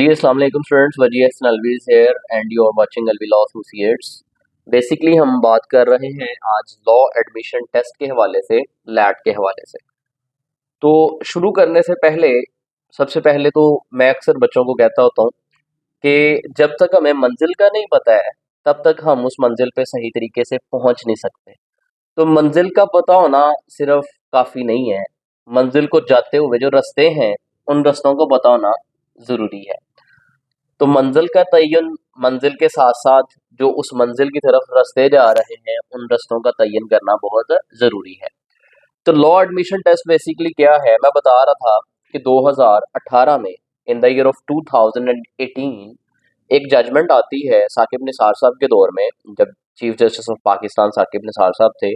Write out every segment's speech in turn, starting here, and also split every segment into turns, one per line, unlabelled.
जी अस्सलाम वालेकुम students, Wajih Hasan Alvi's here and you are watching Alvi law associates. Basically हम बात कर रहे हैं आज लॉ एडमिशन टेस्ट के हवाले से, लैट के हवाले से। तो शुरू करने से पहले सबसे पहले तो मैं अक्सर बच्चों को कहता होता हूँ कि जब तक हमें मंजिल का नहीं पता है तब तक हम उस मंजिल पे सही तरीके से पहुंच नहीं सकते। तो मंजिल का पता होना सिर्फ काफ़ी नहीं है, मंजिल को जाते हुए जो रास्ते हैं उन रास्तों को पता होना ज़रूरी है। तो मंजिल का तयन, मंजिल के साथ साथ जो उस मंजिल की तरफ रास्ते जा रहे हैं उन रास्तों का तयन करना बहुत ज़रूरी है। तो लॉ एडमिशन टेस्ट बेसिकली क्या है, मैं बता रहा था कि 2018 में इन द ईयर ऑफ 2018 एक जजमेंट आती है साकिब निसार साहब के दौर में, जब chief justice of Pakistan Saqib Nisar साहब थे।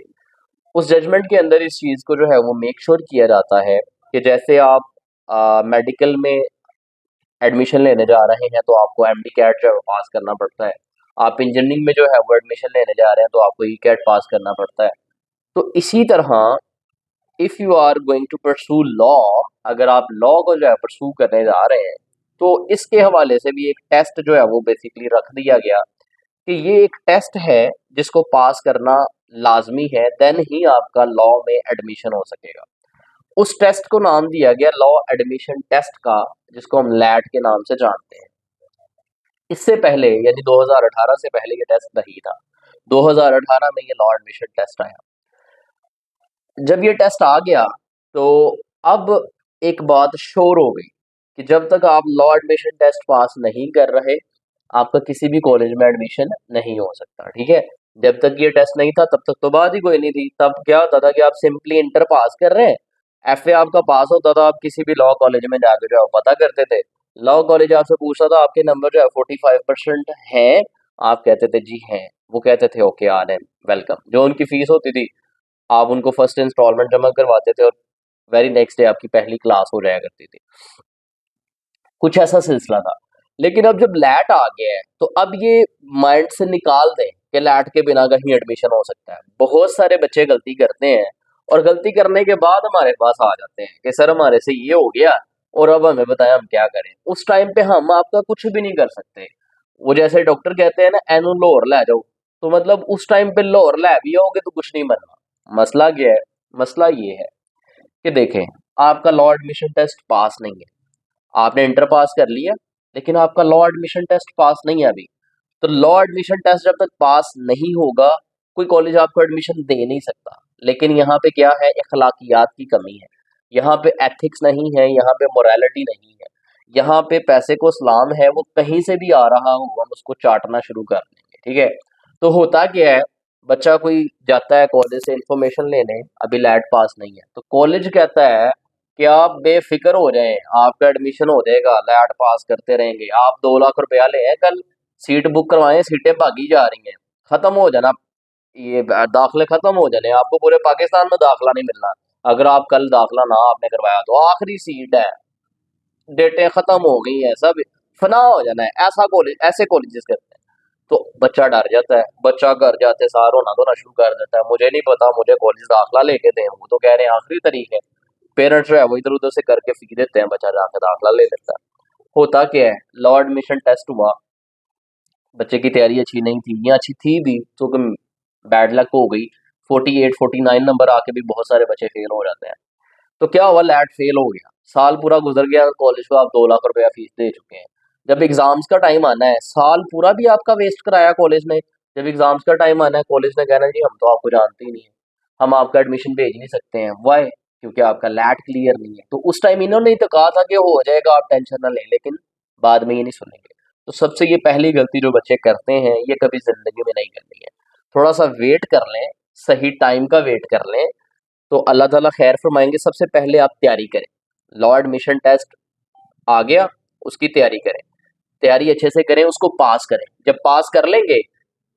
उस जजमेंट के अंदर इस चीज़ को जो है वो मेक श्योर किया जाता है कि जैसे आप मेडिकल में एडमिशन लेने जा रहे हैं तो आपको एमडी कैट जो है वो पास करना पड़ता है। आप इंजीनियरिंग में जो है वो एडमिशन लेने जा रहे हैं तो आपको ई कैट पास करना पड़ता है। तो इसी तरह if you are going to pursue law, अगर आप लॉ को जो है परसू करने जा रहे हैं तो इसके हवाले से भी एक टेस्ट जो है वो बेसिकली रख दिया गया कि ये एक टेस्ट है जिसको पास करना लाजमी है, देन ही आपका लॉ में एडमिशन हो सकेगा। उस टेस्ट को नाम दिया गया लॉ एडमिशन टेस्ट का, जिसको हम लैट के नाम से जानते हैं। इससे पहले यानी 2018 से पहले ये टेस्ट नहीं था। 2018 में ये लॉ एडमिशन टेस्ट आया। जब ये टेस्ट आ गया तो अब एक बात श्योर हो गई कि जब तक आप लॉ एडमिशन टेस्ट पास नहीं कर रहे आपका किसी भी कॉलेज में एडमिशन नहीं हो सकता। ठीक है, जब तक ये टेस्ट नहीं था तब तक तो बात ही कोई नहीं थी। तब क्या होता था कि आप सिंपली इंटर पास कर रहे हैं, एफए आपका पास होता था, आप किसी भी लॉ कॉलेज में जाकर जो है वो पता करते थे। लॉ कॉलेज आपसे पूछता था आपके नंबर जो है 45% हैं, आप कहते थे जी हैं, वो कहते थे ओके आ रहे वेलकम। जो उनकी फीस होती थी आप उनको फर्स्ट इंस्टॉलमेंट जमा करवाते थे और वेरी नेक्स्ट डे आपकी पहली क्लास हो जाया करती थी। कुछ ऐसा सिलसिला था। लेकिन अब जब लैट आ गया है तो अब ये माइंड से निकाल दें कि लैट के बिना कहीं एडमिशन हो सकता है। बहुत सारे बच्चे गलती करते हैं और गलती करने के बाद हमारे पास आ जाते हैं कि सर हमारे से ये हो गया और अब हमें बताएं हम क्या करें। उस टाइम पे हम आपका कुछ भी नहीं कर सकते। वो जैसे डॉक्टर कहते हैं ना, एनु लाहौर ले जाओ, तो मतलब उस टाइम पे लाहौर ले भी आओगे तो कुछ नहीं बनना। मसला क्या है, मसला ये है कि देखें, आपका लॉ एडमिशन टेस्ट पास नहीं है, आपने इंटर पास कर लिया लेकिन आपका लॉ एडमिशन टेस्ट पास नहीं है अभी। तो लॉ एडमिशन टेस्ट जब तक पास नहीं होगा कोई कॉलेज आपको एडमिशन दे नहीं सकता। लेकिन यहाँ पे क्या है, अखलाकियात की कमी है, यहाँ पे एथिक्स नहीं है, यहाँ पे मोरालिटी नहीं है, यहाँ पे पैसे को सलाम है, वो कहीं से भी आ रहा हो हम उसको चाटना शुरू कर देंगे। ठीक है, तो होता क्या है, बच्चा कोई जाता है कॉलेज से इंफॉर्मेशन लेने, अभी लैट पास नहीं है तो कॉलेज कहता है कि आप बेफिक्र हो जाएं, आपका एडमिशन हो जाएगा, लैट पास करते रहेंगे, आप 2 लाख रुपया ले हैं कल, सीट बुक करवाएं, सीटें भागी जा रही हैं, खत्म हो जाना, ये दाखिले खत्म हो जाने, आपको पूरे पाकिस्तान में दाखिला नहीं मिलना अगर आप कल दाखिला ना आपने करवाया तो आखिरी सीट है, डेटें खत्म हो गई हैं, सब फना हो जाना है। ऐसा कॉलेज, ऐसे कॉलेजेस करते हैं। तो बच्चा डर जाता है, बच्चा घर जाते सार रोना धोना शुरू कर देता है, मुझे नहीं पता, मुझे कॉलेज दाखिला लेके दें, वो तो कह रहे हैं आखिरी तारीख है। पेरेंट्स जो है वो इधर उधर से करके फी देते हैं, बच्चा जाकर दाखिला ले लेता है। होता क्या है, लॉ एडमिशन टेस्ट हुआ, बच्चे की तैयारी अच्छी नहीं थी या अच्छी थी भी तो बैड लक हो गई, 48 49 नंबर आके भी बहुत सारे बच्चे फेल हो जाते हैं। तो क्या हुआ, लैट फेल हो गया, साल पूरा गुजर गया, कॉलेज को आप 2 लाख रुपया फीस दे चुके हैं। जब एग्जाम्स का टाइम आना है, साल पूरा भी आपका वेस्ट कराया कॉलेज ने, जब एग्जाम्स का टाइम आना है कॉलेज ने कहना जी हम तो आपको जानते ही नहीं है, हम आपका एडमिशन भेज नहीं सकते हैं। वाई? क्योंकि आपका लैट क्लियर नहीं है। तो उस टाइम इन्होंने ही तो कहा था कि हो जाएगा आप टेंशन ना लें, लेकिन बाद में ये नहीं सुनेंगे। तो सबसे ये पहली गलती जो बच्चे करते हैं ये कभी जिंदगी में नहीं करनी है। थोड़ा सा वेट कर लें, सही टाइम का वेट कर लें तो अल्लाह ताला खैर फरमाएंगे। सबसे पहले आप तैयारी करें, लॉ एडमिशन टेस्ट आ गया उसकी तैयारी करें, तैयारी अच्छे से करें, उसको पास करें। जब पास कर लेंगे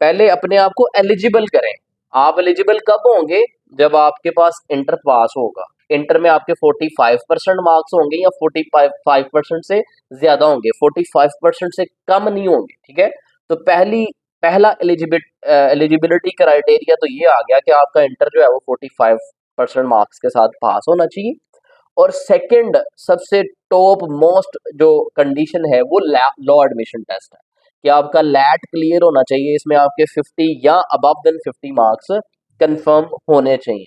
पहले अपने आप को एलिजिबल करें। आप एलिजिबल कब होंगे, जब आपके पास इंटर पास होगा, इंटर में आपके 45% मार्क्स होंगे या 45% से ज्यादा होंगे, 45% से कम नहीं होंगे। ठीक है, तो पहला एलिजिबिलिटी क्राइटेरिया तो ये आ गया कि आपका इंटर जो है वो 45% मार्क्स के साथ पास होना चाहिए और सेकंड सबसे टॉप मोस्ट जो कंडीशन है वो लॉ एडमिशन टेस्ट है कि आपका लैट क्लियर होना चाहिए, इसमें आपके 50 या अबव देन 50 मार्क्स कंफर्म होने चाहिए।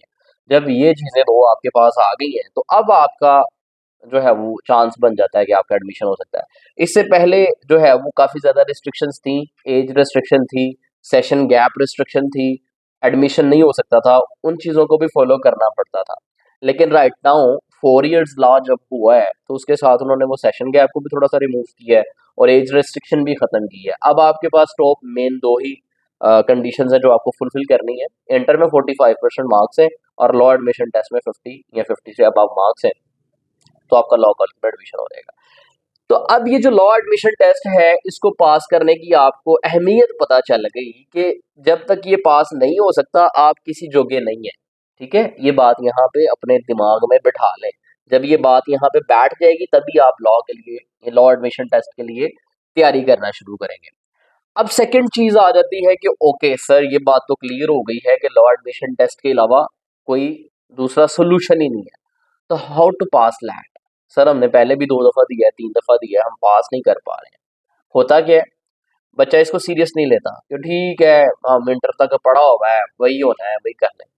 जब ये चीजें दो आपके पास आ गई हैं तो अब आपका जो है वो चांस बन जाता है कि आपका एडमिशन हो सकता है। इससे पहले जो है वो काफ़ी ज़्यादा रिस्ट्रिक्शंस थी, एज रिस्ट्रिक्शन थी, सेशन गैप रिस्ट्रिक्शन थी, एडमिशन नहीं हो सकता था, उन चीज़ों को भी फॉलो करना पड़ता था। लेकिन राइट नाउ 4 इयर्स लॉ जब हुआ है तो उसके साथ उन्होंने वो सेशन गैप को भी थोड़ा सा रिमूव किया है और एज रिस्ट्रिक्शन भी ख़त्म की है। अब आपके पास टॉप मेन 2 ही कंडीशंस है जो आपको फुलफिल करनी है। इंटर में 45% मार्क्स हैं और लॉ एडमिशन टेस्ट में 50 या 50 से अबव मार्क्स हैं, तो आपका लॉ कॉलेज में एडमिशन हो जाएगा। तो अब ये जो लॉ एडमिशन टेस्ट है इसको पास करने की आपको अहमियत पता चल गई कि जब तक ये पास नहीं हो सकता आप किसी जोग्य नहीं है। ठीक है, ये बात यहाँ पे अपने दिमाग में बिठा लें। जब ये बात यहाँ पे बैठ जाएगी तभी आप लॉ के लिए, लॉ एडमिशन टेस्ट के लिए तैयारी करना शुरू करेंगे। अब सेकंड चीज आ जाती है कि ओके सर, ये बात तो क्लियर हो गई है कि लॉ एडमिशन टेस्ट के अलावा कोई दूसरा सोल्यूशन ही नहीं है, तो how to pass LAT. Sir हमने पहले भी 2 दफा दिया है, 3 दफा दिया है, हम पास नहीं कर पा रहे हैं। होता क्या है, बच्चा इसको सीरियस नहीं लेता कि ठीक है हम इंटर तक पढ़ा हुआ है, वही होना है वही करना है।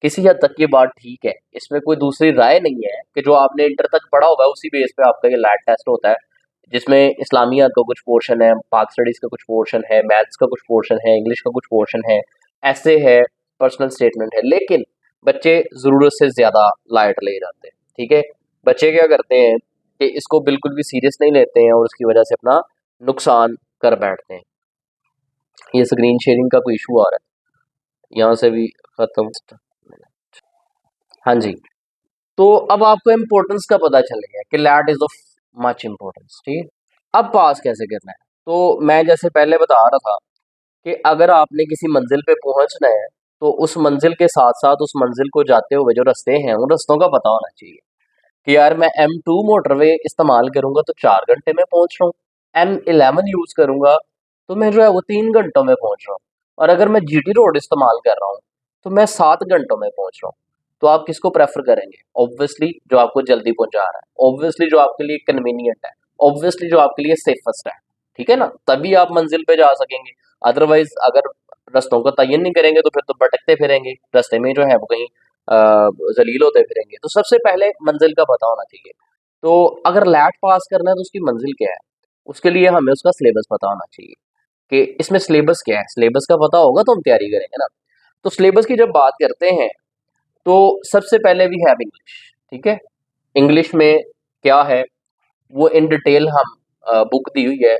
किसी हद तक ये बात ठीक है, इसमें कोई दूसरी राय नहीं है कि जो आपने इंटर तक पढ़ा हुआ है उसी बेस पे आपका ये लैट टेस्ट होता है, जिसमें इस्लामियात का कुछ पोर्शन है, पाक स्टडीज का कुछ पोर्शन है, मैथ्स का कुछ पोर्शन है, इंग्लिश का कुछ पोर्शन है, ऐसे है, पर्सनल स्टेटमेंट है। लेकिन बच्चे ज़रूरत से ज़्यादा लाइट ले जाते हैं। ठीक है, बच्चे क्या करते हैं कि इसको बिल्कुल भी सीरियस नहीं लेते हैं और उसकी वजह से अपना नुकसान कर बैठते हैं। ये स्क्रीन शेयरिंग का कोई इशू आ रहा है, यहाँ से भी खत्म। हाँ जी, तो अब आपको इम्पोर्टेंस का पता चल गया कि LAT is of much importance. ठीक है, अब पास कैसे करना है, तो मैं जैसे पहले बता रहा था कि अगर आपने किसी मंजिल पे पहुंचना है तो उस मंजिल के साथ साथ उस मंजिल को जाते हुए जो रास्ते हैं उन रास्तों का पता होना चाहिए कि यार मैं M2 मोटरवे इस्तेमाल करूंगा तो 4 घंटे में पहुंच रहा हूँ, M11 यूज करूंगा तो मैं जो है वो 3 घंटों में पहुंच रहा हूँ, और अगर मैं GT रोड इस्तेमाल कर रहा हूँ तो मैं 7 घंटों में पहुंच रहा हूँ। तो आप किसको प्रेफर करेंगे? ऑब्वियसली जो आपको जल्दी पहुंचा रहा है, ऑब्वियसली जो आपके लिए कन्वीनियंट है, ऑब्वियसली जो आपके लिए सेफेस्ट है। ठीक है ना, तभी आप मंजिल पे जा सकेंगे। अदरवाइज अगर रास्तों का तयन नहीं करेंगे तो फिर तो भटकते फिरेंगे रास्ते में, जो है वो कहीं जलील होते फिरेंगे। तो सबसे पहले मंजिल का पता होना चाहिए। तो अगर लैट पास करना है तो उसकी मंजिल क्या है, उसके लिए हमें उसका सिलेबस पता होना चाहिए कि इसमें सिलेबस क्या है। सिलेबस का पता होगा तो हम तैयारी करेंगे ना। तो सिलेबस की जब बात करते हैं तो सबसे पहले वी हैव इंग्लिश। ठीक है, इंग्लिश में क्या है वो इन डिटेल हम बुक दी हुई है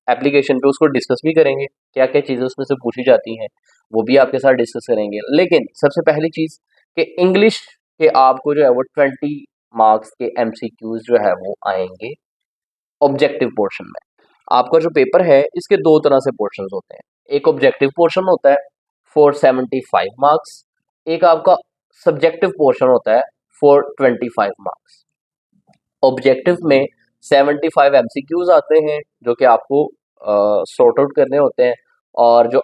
एप्लीकेशन पे, उसको डिस्कस भी करेंगे, क्या क्या चीज़ें उसमें से पूछी जाती हैं वो भी आपके साथ डिस्कस करेंगे। लेकिन सबसे पहली चीज़ कि इंग्लिश के आपको जो है वो 20 मार्क्स के MCQs जो है वो आएंगे ऑब्जेक्टिव पोर्शन में। आपका जो पेपर है इसके दो तरह से पोर्शंस होते हैं, एक ऑब्जेक्टिव पोर्शन होता है फॉर 75 मार्क्स, एक आपका सब्जेक्टिव पोर्शन होता है फॉर 25 मार्क्स। ऑब्जेक्टिव में 75 MCQs आते हैं जो कि आपको सॉर्ट आउट करने होते हैं, और जो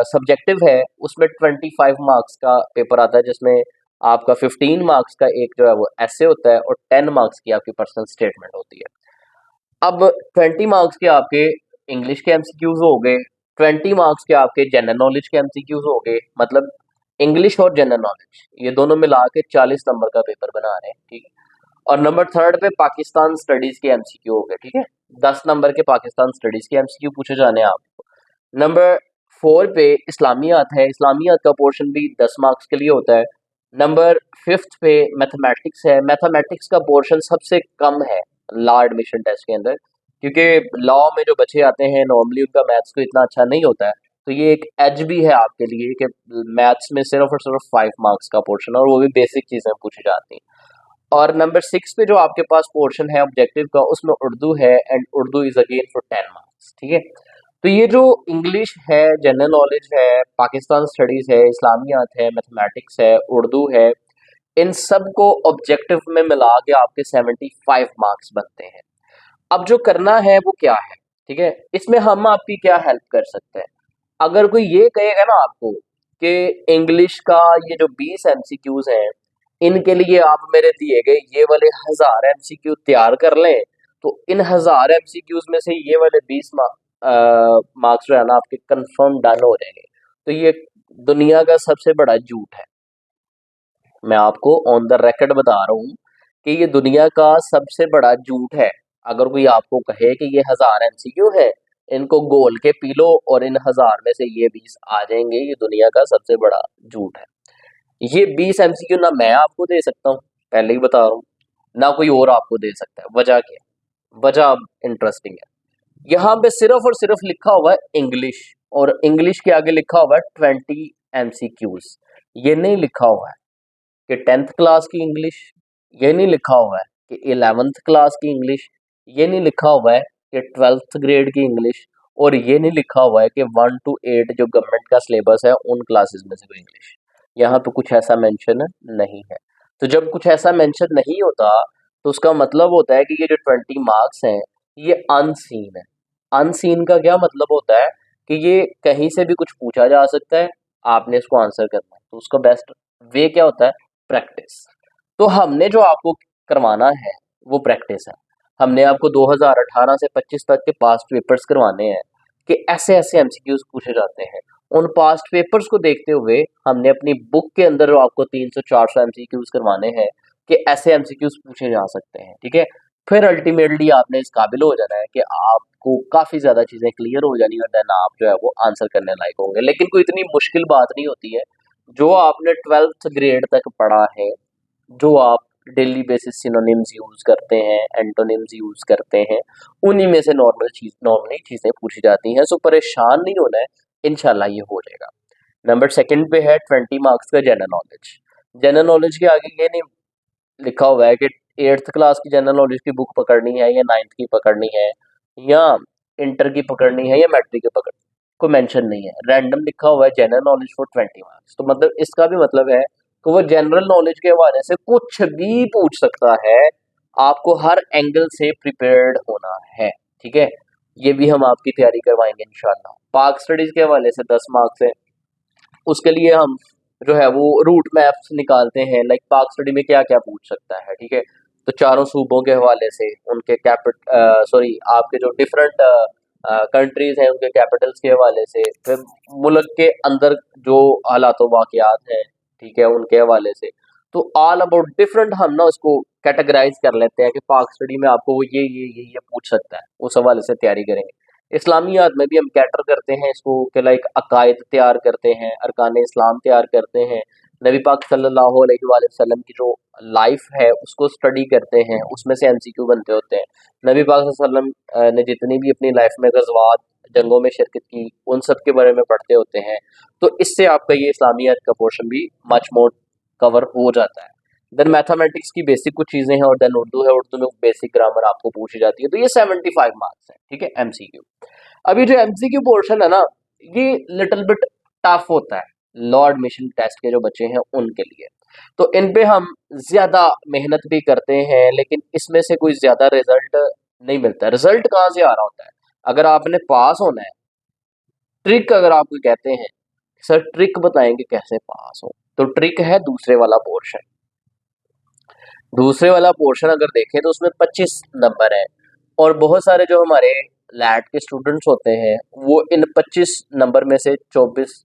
सब्जेक्टिव है उसमें 25 मार्क्स का पेपर आता है जिसमें आपका 15 मार्क्स का एक जो है वो ऐसे होता है और 10 मार्क्स की आपकी पर्सनल स्टेटमेंट होती है। अब 20 मार्क्स के आपके इंग्लिश के MCQs हो गए, 20 मार्क्स के आपके जनरल नॉलेज के MCQs हो गए, मतलब इंग्लिश और जनरल नॉलेज ये दोनों मिला के 40 नंबर का पेपर बना रहे हैं। ठीक है, और नंबर 3 पे पाकिस्तान स्टडीज के MCQ हो गए। ठीक है, 10 नंबर के पाकिस्तान स्टडीज के MCQ पूछे जाने हैं आपको। नंबर 4 पे इस्लामियात है, इस्लामियात का पोर्शन भी 10 मार्क्स के लिए होता है। नंबर 5 पे मैथमेटिक्स है, मैथमेटिक्स का पोर्शन सबसे कम है लॉ एडमिशन टेस्ट के अंदर, क्योंकि लॉ में जो बच्चे आते हैं नॉर्मली उनका मैथ्स को इतना अच्छा नहीं होता है, तो ये एक एज भी है आपके लिए कि मैथ्स में सिर्फ और सिर्फ 5 मार्क्स का पोर्शन है और वो भी बेसिक चीज़ें पूछी जाती हैं। और नंबर 6 पे जो आपके पास पोर्शन है ऑब्जेक्टिव का उसमें उर्दू है, and Urdu is again for 10 marks. ठीक है, तो ये जो इंग्लिश है, जनरल नॉलेज है, पाकिस्तान स्टडीज है, इस्लामियात है, मैथमेटिक्स है, उर्दू है, इन सब को ऑब्जेक्टिव में मिला के आपके 75 मार्क्स बनते हैं। अब जो करना है वो क्या है, ठीक है, इसमें हम आपकी क्या हेल्प कर सकते हैं। अगर कोई ये कहेगा ना आपको कि इंग्लिश का ये जो 20 MCQs हैं इनके लिए आप मेरे दिए गए ये वाले 1000 एमसीक्यू तैयार कर लें, तो इन 1000 एमसीक्यूज में से ये वाले 20 मार्क्स जो है ना आपके कंफर्म डन हो जाएंगे। तो ये दुनिया का सबसे बड़ा झूठ है। मैं आपको ऑन द रिकॉर्ड बता रहा हूँ कि ये दुनिया का सबसे बड़ा झूठ है। अगर कोई आपको कहे कि ये 1000 एमसीक्यू है, इनको गोल के पी लो और इन 1000 में से ये 20 आ जाएंगे, ये दुनिया का सबसे बड़ा झूठ है। ये 20 एमसीक्यू ना मैं आपको दे सकता हूँ, पहले ही बता रहा हूँ, ना कोई और आपको दे सकता है। वजह क्या है? वजह इंटरेस्टिंग है। यहाँ पे सिर्फ और सिर्फ लिखा हुआ है इंग्लिश, और इंग्लिश के आगे लिखा हुआ है 20 एमसीक्यूज। ये नहीं लिखा हुआ है कि 10th क्लास की इंग्लिश, ये नहीं लिखा हुआ है कि 11th क्लास की इंग्लिश, ये नहीं लिखा हुआ है कि 12th ग्रेड की इंग्लिश, और ये नहीं लिखा हुआ है कि 1 to 8 जो गवर्नमेंट का सिलेबस है उन क्लासेस में से कोई इंग्लिश। यहाँ पे कुछ ऐसा मेंशन नहीं है। तो जब कुछ ऐसा मेंशन नहीं होता तो उसका मतलब होता है कि ये जो 20 मार्क्स हैं ये अनसीन है। अनसीन का क्या मतलब होता है कि ये कहीं से भी कुछ पूछा जा सकता है, आपने इसको आंसर करना है। तो उसका बेस्ट वे क्या होता है? प्रैक्टिस। तो हमने जो आपको करवाना है वो प्रैक्टिस है। हमने आपको 2018 से 25 तक के पास्ट पेपर्स करवाने हैं कि ऐसे ऐसे एमसीक्यूज पूछे जाते हैं। उन पास्ट पेपर्स को देखते हुए हमने अपनी बुक के अंदर जो आपको 300-400 एमसीक्यूज करवाने हैं कि ऐसे एमसीक्यूज पूछे जा सकते हैं, ठीक है। फिर अल्टीमेटली आपने इस काबिल हो जाना है कि आपको काफ़ी ज़्यादा चीज़ें क्लियर हो जानी है, और देन आप जो है वो आंसर करने लायक होंगे। लेकिन कोई इतनी मुश्किल बात नहीं होती है। जो आपने 12th ग्रेड तक पढ़ा है, जो आप डेली बेसिस सिनोनिम्स यूज़ करते हैं, एंटोनिम्स यूज़ करते हैं, उन्हीं में से नॉर्मली चीज़ें पूछी जाती हैं। सो परेशान नहीं होना है, इंशाल्लाह ये हो जाएगा। नंबर सेकंड पे है 20 मार्क्स का जनरल नॉलेज। जनरल नॉलेज के आगे ये नहीं लिखा हुआ है कि 8th क्लास की जनरल नॉलेज की बुक पकड़नी है या 9th की पकड़नी है या इंटर की पकड़नी है या मैट्रिक की पकड़, को मेंशन नहीं है। रैंडम लिखा हुआ है जनरल नॉलेज फॉर 20 मार्क्स। तो मतलब इसका भी मतलब है कि वो जनरल नॉलेज के हवाले से कुछ भी पूछ सकता है। आपको हर एंगल से प्रिपेयर्ड होना है, ठीक है। ये भी हम आपकी तैयारी करवाएंगे इंशाल्लाह। पाक स्टडीज के हवाले से 10 मार्क्स है, उसके लिए हम जो है वो रूट मैप्स निकालते हैं, लाइक पाक स्टडी में क्या क्या पूछ सकता है, ठीक है। तो चारों सूबों के हवाले से, उनके आपके जो डिफरेंट कंट्रीज हैं उनके कैपिटल्स के हवाले से, फिर मुल्क के अंदर जो हालात वाकयात हैं, ठीक है, उनके हवाले से। तो ऑल अबाउट डिफरेंट हम ना उसको कैटेगराइज कर लेते हैं कि पाक स्टडी में आपको वो ये पूछ सकता है, उस हवाले से तैयारी करेंगे। इस्लामियात में भी हम कैटर करते हैं इसको कि लाइक अकायद तैयार करते हैं, अरकान इस्लाम तैयार करते हैं, नबी पाक सल्लल्लाहु अलैहि वसल्लम की जो लाइफ है उसको स्टडी करते हैं, उसमें से एमसीक्यू बनते होते हैं। नबी पाक सल्लल्लाहु अलैहि वसल्लम ने जितनी भी अपनी लाइफ में गज़वात, जंगों में शिरकत की, उन सब के बारे में पढ़ते होते हैं। तो इससे आपका ये इस्लामियात का पोर्शन भी मच मोर कवर हो जाता है। देन मैथमेटिक्स की बेसिक कुछ चीज़ें हैं, और देन उर्दू है, उर्दू में बेसिक ग्रामर आपको पूछी जाती है। तो ये 75 मार्क्स है, ठीक है, एमसीक्यू। अभी जो एमसीक्यू पोर्शन है ना, ये लिटिल बिट टफ होता है लॉ एडमिशन टेस्ट के जो बच्चे हैं उनके लिए। तो इन पे हम ज्यादा मेहनत भी करते हैं, लेकिन इसमें से कोई ज्यादा रिजल्ट नहीं मिलता। रिजल्ट कहाँ से आ रहा होता है? अगर आपने पास होना है, ट्रिक अगर आपको कहते हैं सर ट्रिक बताएंगे कैसे पास हो, तो ट्रिक है दूसरे वाला पोर्शन। दूसरे वाला पोर्शन अगर देखें तो उसमें 25 नंबर है, और बहुत सारे जो हमारे लैट के स्टूडेंट्स होते हैं वो इन 25 नंबर में से 24,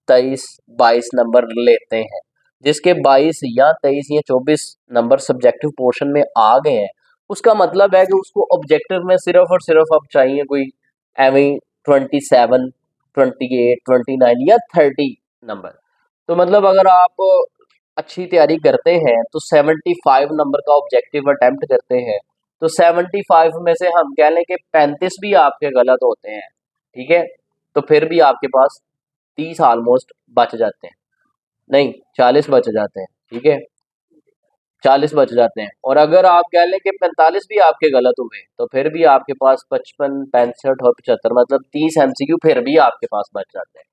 23, 22 नंबर लेते हैं। जिसके 22 या 23 या 24 नंबर सब्जेक्टिव पोर्शन में आ गए हैं, उसका मतलब है कि उसको ऑब्जेक्टिव में सिर्फ और सिर्फ अब चाहिए कोई एवं 27, 28, 29 या 30 नंबर। तो मतलब अगर आप अच्छी तैयारी करते हैं तो 75 नंबर का ऑब्जेक्टिव अटेम्प्ट करते हैं, तो 75 में से हम कह लें कि 35 भी आपके गलत होते हैं, ठीक है। तो फिर भी आपके पास 30 ऑलमोस्ट बच जाते हैं, नहीं 40 बच जाते हैं, ठीक है, 40 बच जाते हैं। और अगर आप कह लें कि 45 भी आपके गलत हुए तो फिर भी आपके पास 55, 65 और 75 मतलब 30 एमसीक्यू फिर भी आपके पास बच जाते हैं।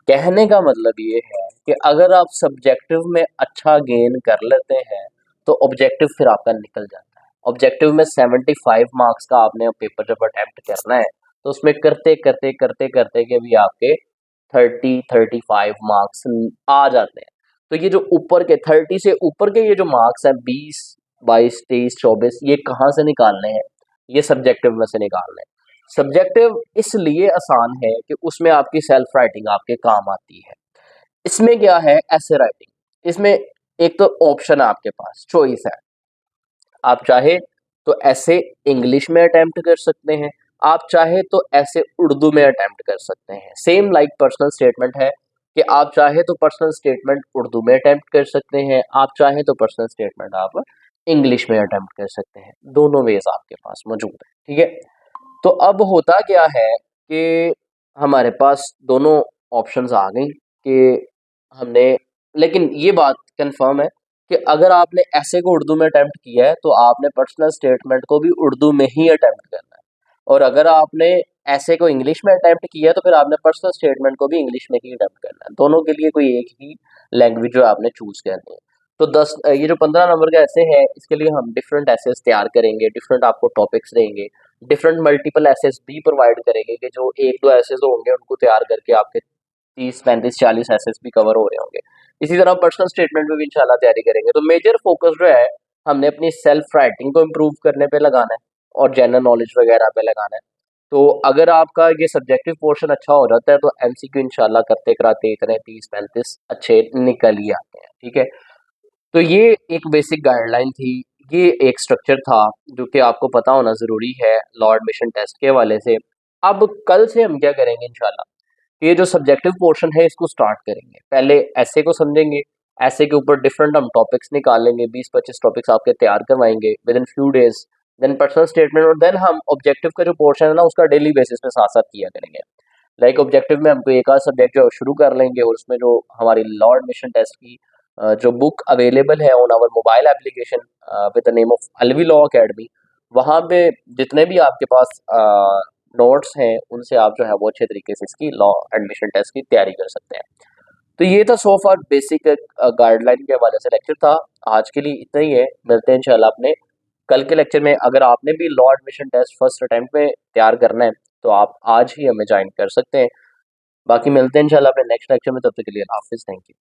कहने का मतलब ये है कि अगर आप सब्जेक्टिव में अच्छा गेन कर लेते हैं तो ऑब्जेक्टिव फिर आपका निकल जाता है। ऑब्जेक्टिव में 75 मार्क्स का आपने पेपर जब अटेम्प्ट करना है तो उसमें करते करते करते करते के भी आपके 30-35 मार्क्स आ जाते हैं। तो ये जो ऊपर के 30 से ऊपर के ये जो मार्क्स हैं 20, 22, 23, 24, ये कहाँ से निकालने हैं? ये सब्जेक्टिव में से निकालने हैं। सब्जेक्टिव इसलिए आसान है कि उसमें आपकी सेल्फ राइटिंग आपके काम आती है। इसमें क्या है? ऐसे राइटिंग। इसमें एक तो ऑप्शन है आपके पास, चॉइस है। आप चाहे तो ऐसे इंग्लिश में अटेम्प्ट कर सकते हैं, आप चाहे तो ऐसे उर्दू में अटेम्प्ट कर सकते हैं। सेम लाइक पर्सनल स्टेटमेंट है कि आप चाहे तो पर्सनल स्टेटमेंट उर्दू में अटेम्प्ट कर सकते हैं, आप चाहे तो पर्सनल स्टेटमेंट आप इंग्लिश में अटेम्प्ट कर सकते हैं। दोनों वेज आपके पास मौजूद है, ठीक है। तो अब होता क्या है कि हमारे पास दोनों ऑप्शंस आ गई कि हमने, लेकिन ये बात कंफर्म है कि अगर आपने ऐसे को उर्दू में अटेम्प्ट किया है तो आपने पर्सनल स्टेटमेंट को भी उर्दू में ही अटेम्प्ट करना है, और अगर आपने ऐसे को इंग्लिश में अटेम्प्ट किया है तो फिर आपने पर्सनल स्टेटमेंट को भी इंग्लिश में ही अटेम्प्ट करना है। दोनों के लिए कोई एक ही लैंग्वेज जो आपने चूज करनी है। तो 10 ये जो 15 नंबर का ऐसे है, इसके लिए हम डिफरेंट एसेस तैयार करेंगे, डिफरेंट आपको टॉपिक्स देंगे, डिफरेंट मल्टीपल एसेस भी प्रोवाइड करेंगे कि जो एक दो एसेस होंगे उनको तैयार करके आपके 30, 35, 40 एसेस भी कवर हो रहे होंगे। इसी तरह पर्सनल स्टेटमेंट में भी इंशाल्लाह तैयारी करेंगे। तो मेजर फोकस जो है हमने अपनी सेल्फ राइटिंग को इम्प्रूव करने पे लगाना है और जनरल नॉलेज वगैरह पे लगाना है। तो अगर आपका ये सब्जेक्टिव पोर्शन अच्छा हो जाता है तो एमसीक्यू इंशाल्लाह करते कराते इतने 30-35 अच्छे निकल ही आते हैं, ठीक है। तो ये एक बेसिक गाइडलाइन थी, ये एक स्ट्रक्चर था जो कि आपको पता होना ज़रूरी है लॉ एडमिशन टेस्ट के हवाले से। अब कल से हम क्या करेंगे इंशाल्लाह, ये जो सब्जेक्टिव पोर्शन है इसको स्टार्ट करेंगे। पहले ऐसे को समझेंगे, ऐसे के ऊपर डिफरेंट हम टॉपिक्स निकालेंगे, 20-25 टॉपिक्स आपके तैयार करवाएंगे within few days. Then personal statement, और देन हम ऑब्जेक्टिव का जो पोर्शन है ना उसका डेली बेसिस पे साथ साथ किया करेंगे। लाइक ऑब्जेक्टिव में हम कोई एक आध सब्जेक्ट जो शुरू कर लेंगे और उसमें जो हमारी लॉ एडमिशन टेस्ट की जो बुक अवेलेबल है on our mobile application with the name of Alvi law academy, वहाँ पे जितने भी आपके पास नोट्स हैं उनसे आप जो है वो अच्छे तरीके से इसकी लॉ एडमिशन टेस्ट की तैयारी कर सकते हैं। तो ये था सो फार बेसिक गाइडलाइन के हवाले से लेक्चर था। आज के लिए इतना ही है, मिलते हैं इंशाल्लाह अपने कल के लेक्चर में। अगर आपने भी law admission test first attempt में तैयार करना है तो आप आज ही हमें ज्वाइन कर सकते हैं। बाकी मिलते हैं इंशाल्लाह अपने नेक्स्ट लेक्चर में, तब तक के लिए हाफिज़, थैंक यू।